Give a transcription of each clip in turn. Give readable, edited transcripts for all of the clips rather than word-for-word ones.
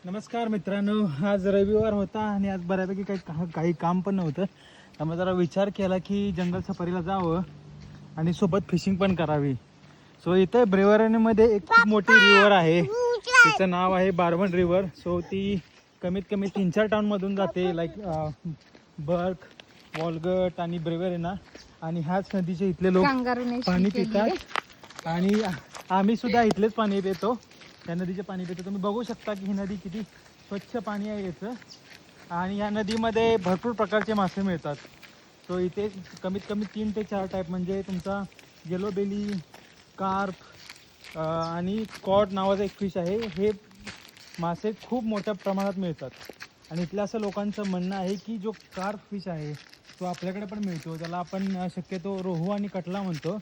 नमस्कार मित्रांनो, आज रविवार होता आणि आज बऱ्यापैकी काही काम पण नव्हतं. त्यामुळे जरा विचार केला की जंगल सफारीला जावं आणि सोबत फिशिंग पण करावी. सो इथे ब्रेवरणीमध्ये एक खूप मोठी रिव्हर आहे, तिचं नाव आहे बारवण रिव्हर. सो ती कमीत कमी 3-4 टाउनमधून जाते, लाईक बर्क, वॉलगट आणि ब्रेवरेना. आणि ह्याच नदीचे इथले लोक पाणी पितात आणि आम्ही सुद्धा इथलेच पाणी पितो, त्या नदीचे पाणी पितो. तुम्ही बघू शकता की ही नदी किती स्वच्छ पाणी आहे याचं. आणि या नदीमध्ये भरपूर प्रकारचे मासे मिळतात. तो इथे कमीत कमी 3 ते 4 टाईप, म्हणजे तुमचा येलो बेली, कार्प आणि कॉड नावाचा एक फिश आहे. हे मासे खूप मोठ्या प्रमाणात मिळतात. आणि इथल्या असं लोकांचं म्हणणं आहे की जो कार्प फिश आहे तो आपल्याकडे पण मिळतो, त्याला आपण शक्यतो रोहू आणि कटला म्हणतो.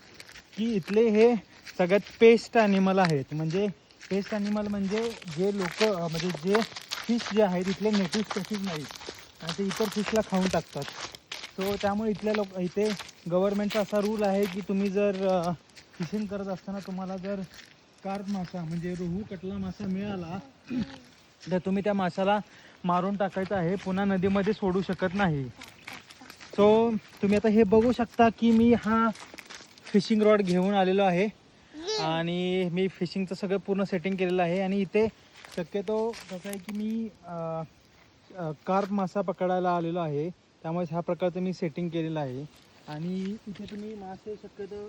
की इथले हे सगळ्यात पेस्ट ॲनिमल आहेत. म्हणजे पेस्ट ॲनिमल म्हणजे जे लोक, म्हणजे जे फिश जे आहेत इथले नेटिव्ह स्पेसीज नाहीत आणि ते इतर फिशला खाऊन टाकतात. सो त्यामुळे इथल्या इथे गव्हर्नमेंटचा असा रूल आहे की तुम्ही जर फिशिंग करत असताना तुम्हाला जर कार्प मासा म्हणजे रोहू कटला मासा मिळाला तर तुम्ही त्या माशाला मारून टाकायचं आहे, पुन्हा नदीमध्ये सोडू शकत नाही. सो तुम्ही आता हे बघू शकता की मी हा फिशिंग रॉड घेऊन आलेलो आहे आणि मी फिशिंगचं सगळं पूर्ण सेटिंग केलेलं आहे. आणि इथे शक्यतो कसं आहे की मी कार्प मासा पकडायला आलेलो आहे, त्यामुळे ह्या प्रकारचं मी सेटिंग केलेलं आहे. आणि इथे तुम्ही मासे शक्यतो